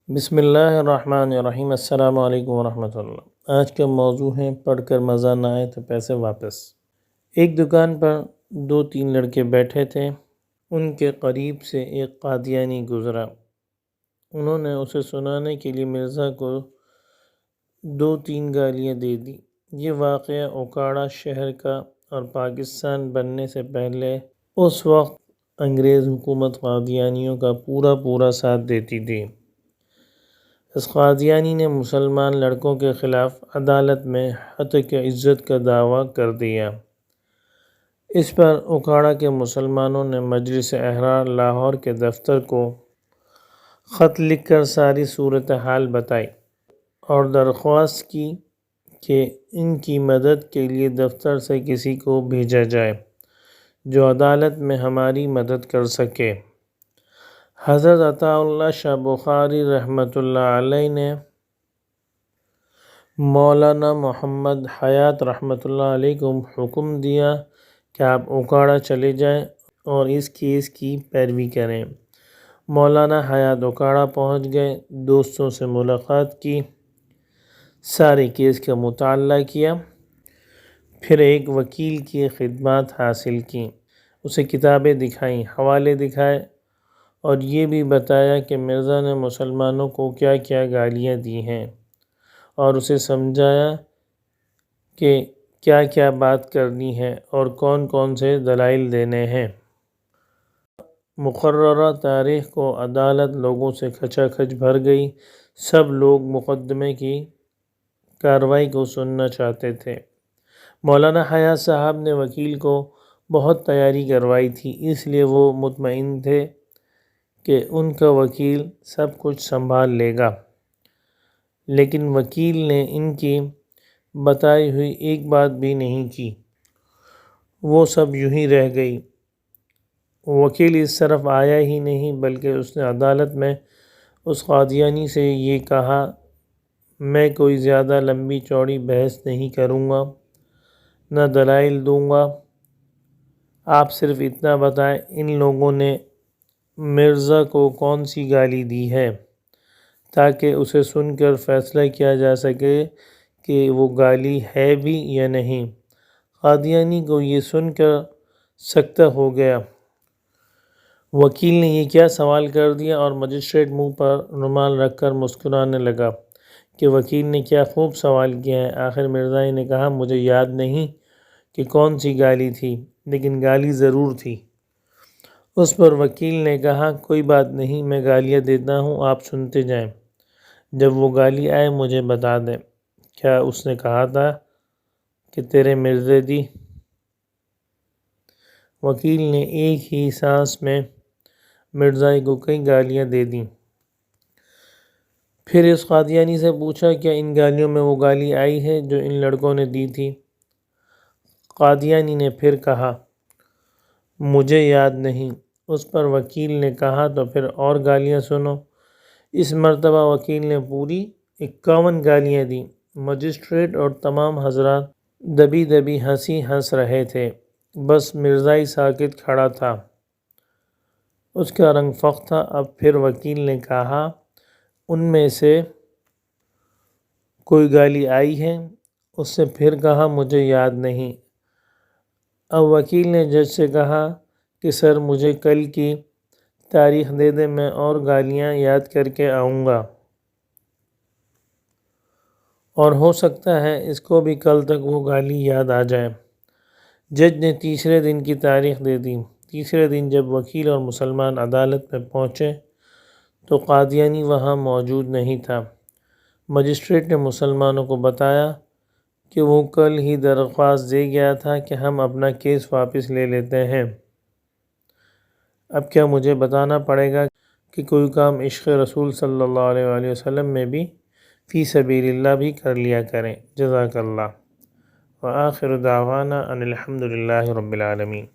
بسم اللہ الرحمن الرحیم۔ السلام علیکم ورحمۃ اللہ۔ آج کا موضوع ہے پڑھ کر مزہ نہ آئے تو پیسے واپس۔ ایک دکان پر 2-3 لڑکے بیٹھے تھے۔ ان کے قریب سے ایک قادیانی گزرا۔ انہوں نے اسے سنانے کے لیے مرزا کو 2-3 گالیاں دے دی۔ یہ واقعہ اوکاڑا شہر کا اور پاکستان بننے سے پہلے اس وقت انگریز حکومت قادیانیوں کا پورا ساتھ دیتی تھی۔ اس قادیانی نے مسلمان لڑکوں کے خلاف عدالت میں ہتک عزت کا دعویٰ کر دیا۔ اس پر اوکاڑا کے مسلمانوں نے مجلس احرار لاہور کے دفتر کو خط لکھ کر ساری صورتحال بتائی اور درخواست کی کہ ان کی مدد کے لیے دفتر سے کسی کو بھیجا جائے جو عدالت میں ہماری مدد کر سکے۔ حضرت عطا اللہ شاہ بخاری رحمۃ اللہ علیہ نے مولانا محمد حیات رحمۃ اللہ علیہ کو حکم دیا کہ آپ اوکاڑا چلے جائیں اور اس کیس کی پیروی کریں۔ مولانا حیات اوکاڑا پہنچ گئے، دوستوں سے ملاقات کی، سارے کیس کا مطالعہ کیا، پھر ایک وکیل کی خدمات حاصل کی، اسے کتابیں دکھائیں، حوالے دکھائے اور یہ بھی بتایا کہ مرزا نے مسلمانوں کو کیا کیا گالیاں دی ہیں اور اسے سمجھایا کہ کیا کیا بات کرنی ہے اور کون کون سے دلائل دینے ہیں۔ مقررہ تاریخ کو عدالت لوگوں سے کھچا کھچ بھر گئی۔ سب لوگ مقدمے کی کارروائی کو سننا چاہتے تھے۔ مولانا حیات صاحب نے وکیل کو بہت تیاری کروائی تھی، اس لیے وہ مطمئن تھے کہ ان کا وکیل سب کچھ سنبھال لے گا، لیکن وکیل نے ان کی بتائی ہوئی ایک بات بھی نہیں کی۔ وہ سب یوں ہی رہ گئی۔ وکیل اس طرف آیا ہی نہیں، بلکہ اس نے عدالت میں اس قادیانی سے یہ کہا، میں کوئی زیادہ لمبی چوڑی بحث نہیں کروں گا، نہ دلائل دوں گا، آپ صرف اتنا بتائیں ان لوگوں نے مرزا کو کون سی گالی دی ہے، تاکہ اسے سن کر فیصلہ کیا جا سکے کہ وہ گالی ہے بھی یا نہیں۔ قادیانی کو یہ سن کر سکتہ ہو گیا۔ وکیل نے یہ کیا سوال کر دیا اور مجسٹریٹ منہ پر رومال رکھ کر مسکرانے لگا کہ وکیل نے کیا خوب سوال کیا ہے۔ آخر مرزا نے کہا، مجھے یاد نہیں کہ کون سی گالی تھی، لیکن گالی ضرور تھی۔ اس پر وکیل نے کہا، کوئی بات نہیں، میں گالیاں دیتا ہوں، آپ سنتے جائیں، جب وہ گالی آئے مجھے بتا دیں۔ کیا اس نے کہا تھا کہ تیرے مرزے دی؟ وکیل نے ایک ہی سانس میں مرزائی کو کئی گالیاں دے دیں۔ پھر اس قادیانی سے پوچھا، کیا ان گالیوں میں وہ گالی آئی ہے جو ان لڑکوں نے دی تھی؟ قادیانی نے پھر کہا، مجھے یاد نہیں۔ اس پر وکیل نے کہا، تو پھر اور گالیاں سنو۔ اس مرتبہ وکیل نے پوری 51 گالیاں دیں۔ مجسٹریٹ اور تمام حضرات دبی دبی ہنسی ہنس رہے تھے، بس مرزائی ساکت کھڑا تھا، اس کا رنگ فخ تھا۔ اب پھر وکیل نے کہا، ان میں سے کوئی گالی آئی ہے؟ اس نے پھر کہا، مجھے یاد نہیں۔ اب وکیل نے جج سے کہا کہ سر مجھے کل کی تاریخ دے دیں، میں اور گالیاں یاد کر کے آؤں گا، اور ہو سکتا ہے اس کو بھی کل تک وہ گالی یاد آ جائے۔ جج نے تیسرے دن کی تاریخ دے دی۔ تیسرے دن جب وکیل اور مسلمان عدالت میں پہنچے تو قادیانی وہاں موجود نہیں تھا۔ مجسٹریٹ نے مسلمانوں کو بتایا کہ وہ کل ہی درخواست دے گیا تھا کہ ہم اپنا کیس واپس لے لیتے ہیں۔ اب کیا مجھے بتانا پڑے گا کہ کوئی کام عشق رسول صلی اللہ علیہ وآلہ وسلم میں بھی فی سبیل اللہ بھی کر لیا کریں۔ جزاک اللہ۔ وآخر دعوانا ان الحمد للہ رب العالمین۔